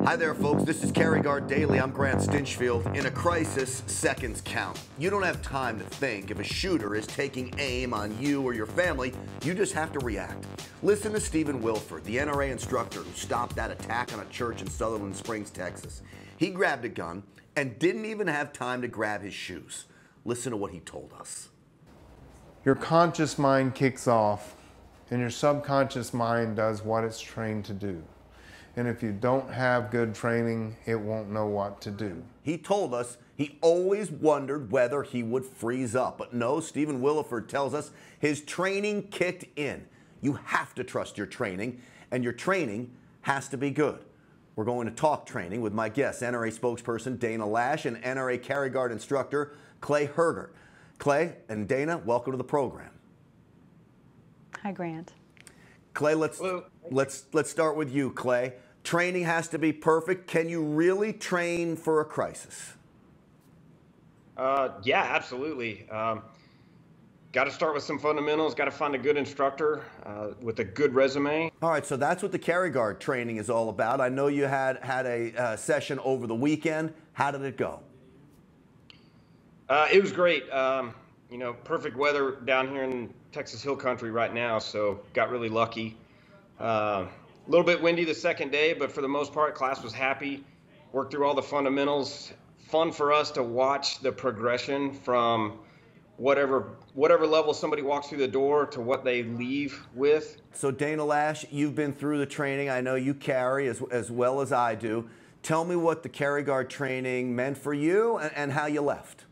Hi there, folks. This is Carry Guard Daily. I'm Grant Stinchfield. In a crisis, seconds count. You don't have time to think. If a shooter is taking aim on you or your family, you just have to react. Listen to Stephen Willeford, the NRA instructor who stopped that attack on a church in Sutherland Springs, Texas. He grabbed a gun and didn't even have time to grab his shoes. Listen to what he told us. Your conscious mind kicks off, and your subconscious mind does what it's trained to do. And if you don't have good training, it won't know what to do. He told us he always wondered whether he would freeze up. But no, Stephen Willeford tells us his training kicked in. You have to trust your training, and your training has to be good. We're going to talk training with my guests, NRA spokesperson Dana Loesch and NRA Carry Guard instructor Clay Hergert. Clay and Dana, welcome to the program. Hi, Grant. Clay, let's start with you, Clay. Training has to be perfect. Can you really train for a crisis? Yeah, absolutely. Got to start with some fundamentals. Got to find a good instructor with a good resume. All right, so that's what the Carry Guard training is all about. I know you had a session over the weekend. How did it go? It was great. You know, perfect weather down here in Texas Hill Country right now, so got really lucky. A little bit windy the second day, but for the most part, class was happy. Worked through all the fundamentals. Fun for us to watch the progression from whatever level somebody walks through the door to what they leave with. So Dana Loesch, you've been through the training. I know you carry as well as I do. Tell me what the Carry Guard training meant for you and how you left.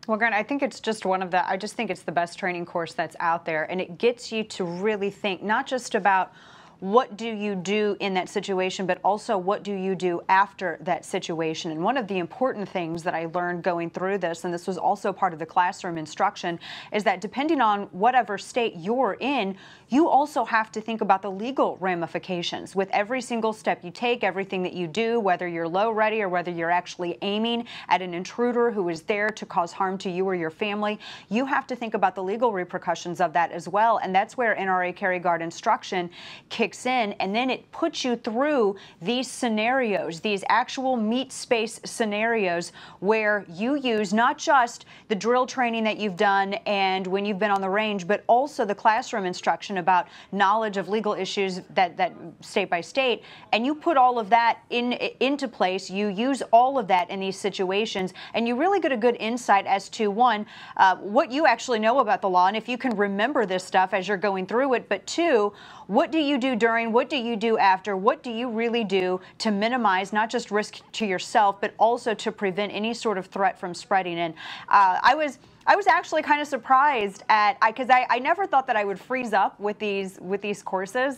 Well, Grant, I think it's just I just think it's the best training course that's out there. And it gets you to really think not just about what do you do in that situation, but also what do you do after that situation. And one of the important things that I learned going through this, and this was also part of the classroom instruction, is that depending on whatever state you're in, you also have to think about the legal ramifications with every single step you take, everything that you do, whether you're low ready or whether you're actually aiming at an intruder who is there to cause harm to you or your family. You have to think about the legal repercussions of that as well. And that's where NRA Carry Guard instruction kicks in, and then it puts you through these scenarios, these actual meat space scenarios where you use not just the drill training that you've done and when you've been on the range, but also the classroom instruction about knowledge of legal issues that state by state, and you put all of that into place. You use all of that in these situations, and you really get a good insight as to, one, what you actually know about the law, and if you can remember this stuff as you're going through it, but two, what do you do during, what do you do after, what do you really do to minimize not just risk to yourself, but also to prevent any sort of threat from spreading? And I was actually kind of surprised at, because I never thought that I would freeze up with these courses.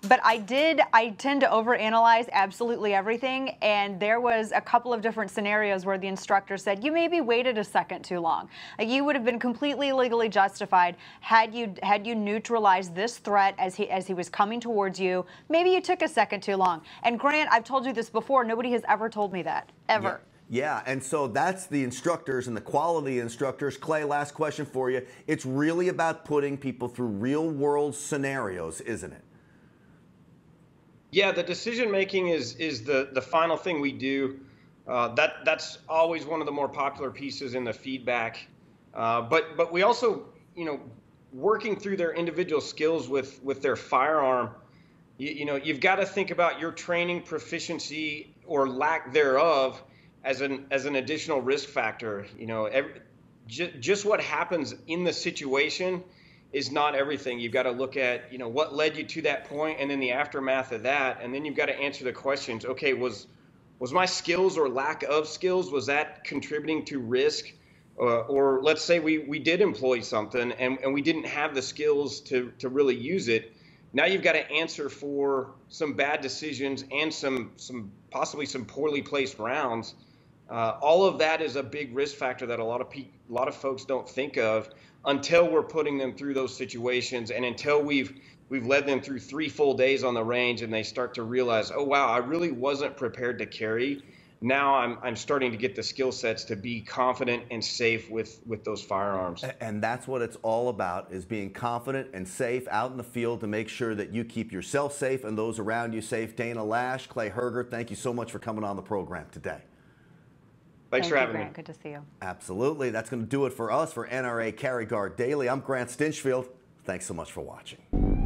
But I tend to overanalyze absolutely everything, and there was a couple of different scenarios where the instructor said, you maybe waited a second too long. Like, you would have been completely legally justified had you neutralized this threat as he was coming towards you. Maybe you took a second too long. And Grant, I've told you this before, nobody has ever told me that, ever. Yeah, and so that's the instructors and the quality instructors. Clay, last question for you. It's really about putting people through real-world scenarios, isn't it? Yeah, the decision making is the final thing we do. That's always one of the more popular pieces in the feedback. But we also, you know, working through their individual skills with their firearm. You know, you've got to think about your training proficiency or lack thereof as an additional risk factor. You know, just what happens in the situation is not everything. You've got to look at, you know, what led you to that point and then the aftermath of that. And then you've got to answer the questions. Okay, was my skills or lack of skills, was that contributing to risk? Or let's say we did employ something and we didn't have the skills to really use it. Now you've got to answer for some bad decisions and some possibly some poorly placed rounds. All of that is a big risk factor that a lot of folks don't think of until we're putting them through those situations, and until we've led them through 3 full days on the range and they start to realize, oh wow, I really wasn't prepared to carry. now I'm starting to get the skill sets to be confident and safe with those firearms. And that's what it's all about, is being confident and safe out in the field to make sure that you keep yourself safe and those around you safe. Dana Loesch, Clay Hergert, thank you so much for coming on the program today. Thanks for having Grant. me. Good to see you. Absolutely. That's going to do it for us for NRA Carry Guard Daily. I'm Grant Stinchfield. Thanks so much for watching.